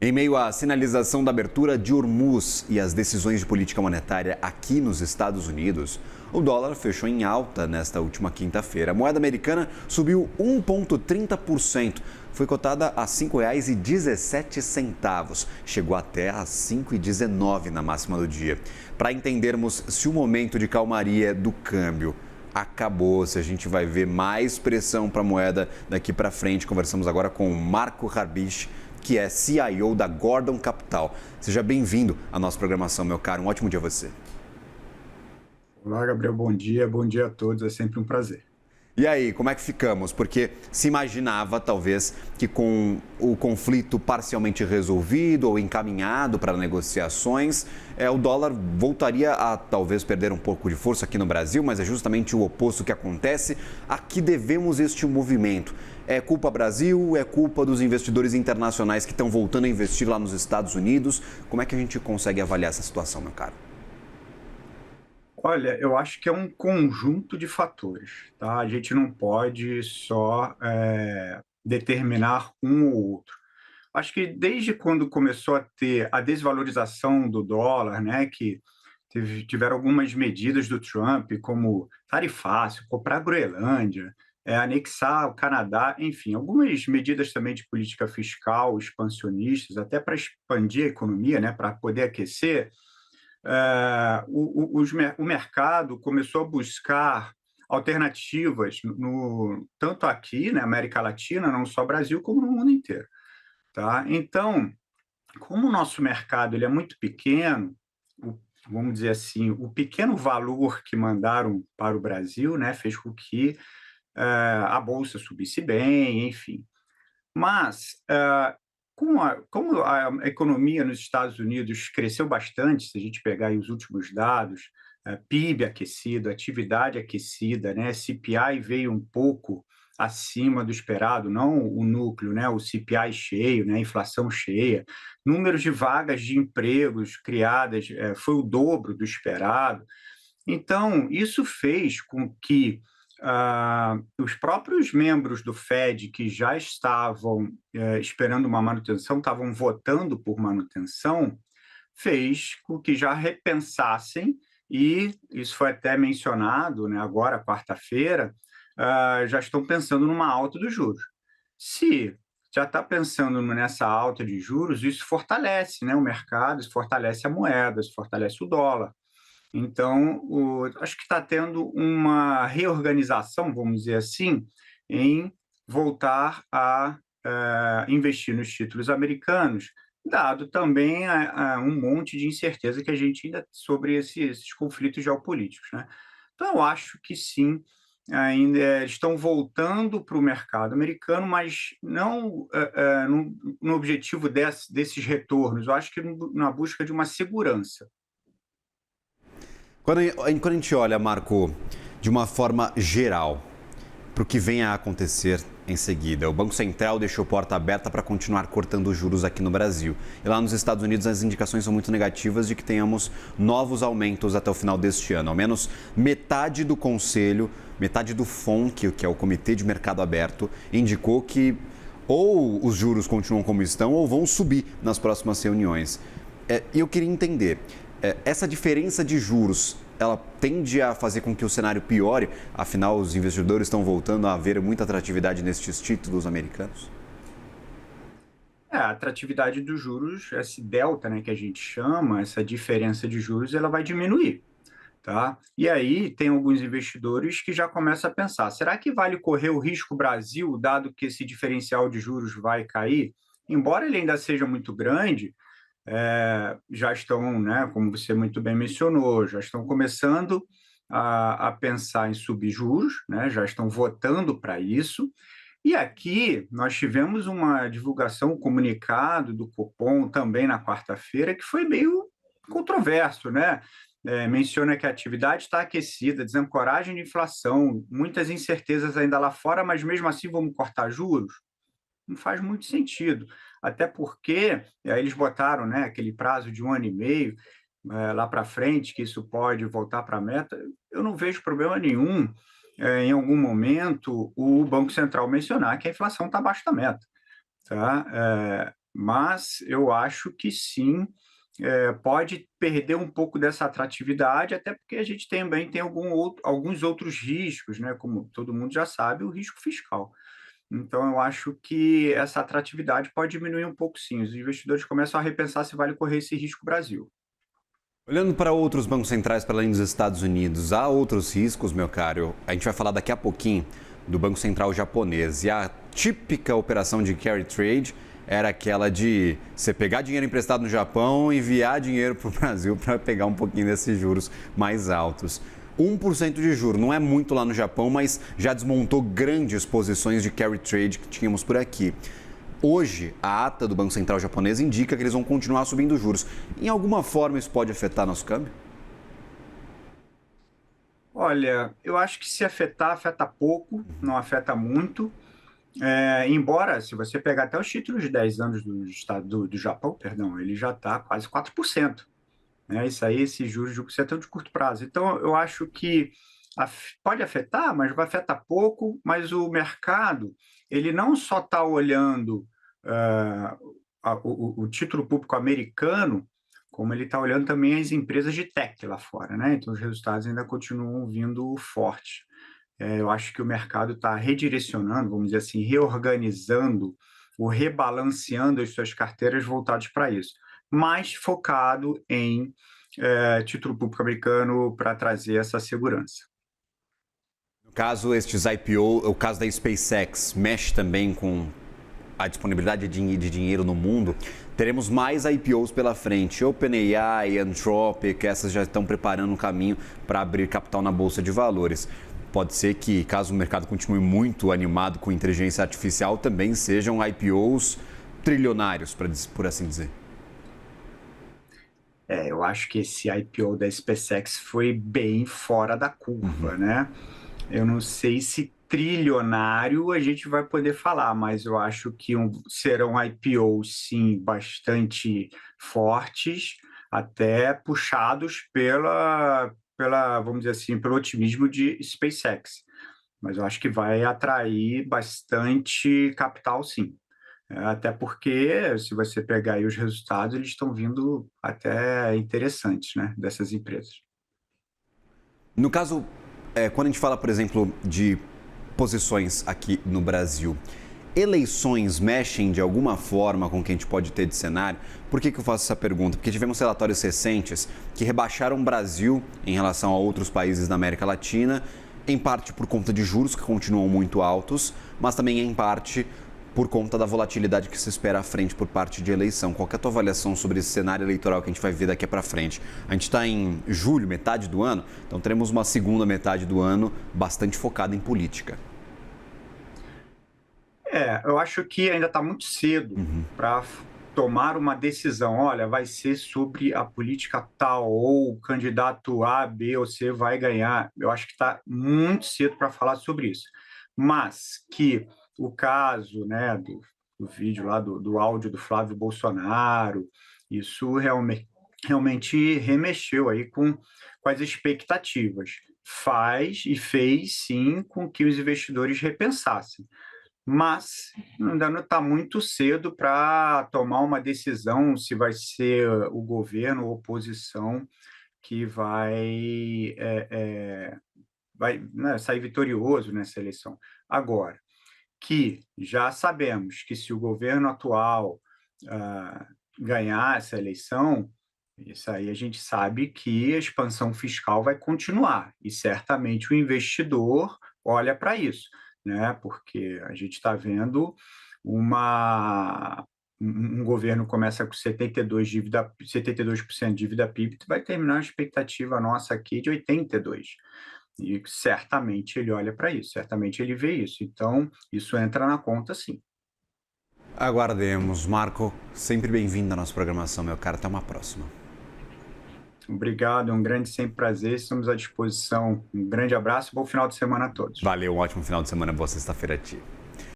Em meio à sinalização da abertura de Hormuz e às decisões de política monetária aqui nos Estados Unidos, o dólar fechou em alta nesta última quinta-feira. A moeda americana subiu 1,30%. Foi cotada a R$ 5,17. Chegou até a R$ 5,19 na máxima do dia. Para entendermos se o momento de calmaria do câmbio acabou, se a gente vai ver mais pressão para a moeda daqui para frente, conversamos agora com o Marco Harbich, que é CIO da Gordon Capital. Seja bem-vindo à nossa programação, meu caro. Um ótimo dia a você. Olá, Gabriel. Bom dia a todos. É sempre um prazer. E aí, como é que ficamos? Porque se imaginava, talvez, que com o conflito parcialmente resolvido ou encaminhado para negociações, o dólar voltaria a talvez perder um pouco de força aqui no Brasil, mas é justamente o oposto que acontece. A que devemos este movimento? É culpa Brasil? É culpa dos investidores internacionais que estão voltando a investir lá nos Estados Unidos? Como é que a gente consegue avaliar essa situação, meu caro? Olha, eu acho que é um conjunto de fatores, tá? A gente não pode só determinar um ou outro. Acho que desde quando começou a ter a desvalorização do dólar, né, que tiveram algumas medidas do Trump, como tarifácio, comprar a Groenlândia, anexar o Canadá, enfim, algumas medidas também de política fiscal expansionistas, até para expandir a economia, né, para poder aquecer. O mercado começou a buscar alternativas tanto aqui na América Latina, não só Brasil, como no mundo inteiro. Tá? Então, como o nosso mercado ele é muito pequeno, vamos dizer assim, o pequeno valor que mandaram para o Brasil, né, fez com que a Bolsa subisse bem, enfim. Mas, como a economia nos Estados Unidos cresceu bastante, se a gente pegar aí os últimos dados, PIB aquecido, atividade aquecida, né, CPI veio um pouco acima do esperado, não o núcleo, né, o CPI cheio, né, inflação cheia, números de vagas de empregos criadas foi o dobro do esperado. Então, isso fez com que os próprios membros do Fed que já estavam esperando uma manutenção, estavam votando por manutenção, fez com que já repensassem, e isso foi até mencionado, né, agora, quarta-feira, já estão pensando numa alta dos juros. Se já está pensando nessa alta de juros, isso fortalece, né, o mercado, isso fortalece a moeda, isso fortalece o dólar. Então, acho que está tendo uma reorganização, vamos dizer assim, em voltar a investir nos títulos americanos, dado também um monte de incerteza que a gente ainda sobre esses conflitos geopolíticos, né? Então, eu acho que sim, ainda estão voltando para o mercado americano, mas não no objetivo desses retornos. Eu acho que na busca de uma segurança. Quando a gente olha, Marco, de uma forma geral, para o que vem a acontecer em seguida, o Banco Central deixou porta aberta para continuar cortando os juros aqui no Brasil. E lá nos Estados Unidos as indicações são muito negativas de que tenhamos novos aumentos até o final deste ano. Ao menos metade do conselho, metade do FONC, que é o Comitê de Mercado Aberto, indicou que ou os juros continuam como estão ou vão subir nas próximas reuniões. E eu queria entender, essa diferença de juros, ela tende a fazer com que o cenário piore? Afinal, os investidores estão voltando a ver muita atratividade nestes títulos americanos? A atratividade dos juros, esse delta, né, que a gente chama, essa diferença de juros, ela vai diminuir, tá? E aí tem alguns investidores que já começam a pensar, será que vale correr o risco Brasil, dado que esse diferencial de juros vai cair? Embora ele ainda seja muito grande, já estão, né, como você muito bem mencionou, já estão começando a pensar em subir juros, né, já estão votando para isso. E aqui nós tivemos uma divulgação, um comunicado do Copom também na quarta-feira, que foi meio controverso, né? Menciona que a atividade está aquecida, desancoragem de inflação, muitas incertezas ainda lá fora, mas mesmo assim vamos cortar juros? Não faz muito sentido. Até porque aí eles botaram, né, aquele prazo de 1 ano e meio lá para frente, que isso pode voltar para a meta. Eu não vejo problema nenhum em algum momento o Banco Central mencionar que a inflação está abaixo da meta. Tá? mas eu acho que sim, pode perder um pouco dessa atratividade, até porque a gente também tem alguns outros riscos, né, como todo mundo já sabe, o risco fiscal. Então eu acho que essa atratividade pode diminuir um pouco sim, os investidores começam a repensar se vale correr esse risco Brasil. Olhando para outros bancos centrais para além dos Estados Unidos, há outros riscos, meu caro? A gente vai falar daqui a pouquinho do Banco Central japonês. E a típica operação de carry trade era aquela de você pegar dinheiro emprestado no Japão e enviar dinheiro para o Brasil para pegar um pouquinho desses juros mais altos. 1% de juro não é muito lá no Japão, mas já desmontou grandes posições de carry trade que tínhamos por aqui. Hoje, a ata do Banco Central japonês indica que eles vão continuar subindo os juros. Em alguma forma, isso pode afetar nosso câmbio? Olha, eu acho que se afetar, afeta pouco, não afeta muito. Embora, se você pegar até os títulos de 10 anos do Japão, perdão, ele já está quase 4%. Né? Isso aí, esses juros de 1% de curto prazo. Então, eu acho que pode afetar, mas vai afetar pouco, mas o mercado, ele não só está olhando o título público americano, como ele está olhando também as empresas de tech lá fora, né? Então, os resultados ainda continuam vindo fortes. Eu acho que o mercado está redirecionando, vamos dizer assim, reorganizando ou rebalanceando as suas carteiras voltadas para isso, mais focado em título público americano para trazer essa segurança. No caso, estes IPO, o caso da SpaceX, mexe também com a disponibilidade de dinheiro no mundo. Teremos mais IPOs pela frente. OpenAI, Anthropic, essas já estão preparando um caminho para abrir capital na Bolsa de Valores. Pode ser que, caso o mercado continue muito animado com inteligência artificial, também sejam IPOs trilionários, por assim dizer. Eu acho que esse IPO da SpaceX foi bem fora da curva, né? Eu não sei se trilionário a gente vai poder falar, mas eu acho que serão IPOs, sim, bastante fortes, até puxados vamos dizer assim, pelo otimismo de SpaceX. Mas eu acho que vai atrair bastante capital, sim. Até porque, se você pegar aí os resultados, eles estão vindo até interessantes, né, dessas empresas. No caso, quando a gente fala, por exemplo, de posições aqui no Brasil, eleições mexem de alguma forma com o que a gente pode ter de cenário? Por que eu faço essa pergunta? Porque tivemos relatórios recentes que rebaixaram o Brasil em relação a outros países da América Latina, em parte por conta de juros que continuam muito altos, mas também em parte por conta da volatilidade que se espera à frente por parte de eleição. Qual que é a tua avaliação sobre esse cenário eleitoral que a gente vai ver daqui para frente? A gente está em julho, metade do ano, então teremos uma segunda metade do ano bastante focada em política. Eu acho que ainda está muito cedo para tomar uma decisão. Olha, vai ser sobre a política tal, ou o candidato A, B ou C vai ganhar. Eu acho que está muito cedo para falar sobre isso. Mas que o caso, né, do vídeo lá, do áudio do Flávio Bolsonaro, isso realmente remexeu aí com as expectativas. Faz e fez, sim, com que os investidores repensassem. Mas ainda não está muito cedo para tomar uma decisão se vai ser o governo ou a oposição que vai, né, sair vitorioso nessa eleição. Agora, que já sabemos que se o governo atual ganhar essa eleição, isso aí a gente sabe que a expansão fiscal vai continuar e certamente o investidor olha para isso, né? Porque a gente está vendo um governo começa com 72% de dívida PIB, vai terminar a expectativa nossa aqui de 82%. E certamente ele olha para isso, certamente ele vê isso. Então, isso entra na conta, sim. Aguardemos. Marco, sempre bem-vindo à nossa programação, meu caro. Até uma próxima. Obrigado, é um grande sempre prazer, estamos à disposição. Um grande abraço e bom final de semana a todos. Valeu, um ótimo final de semana, boa sexta-feira a ti.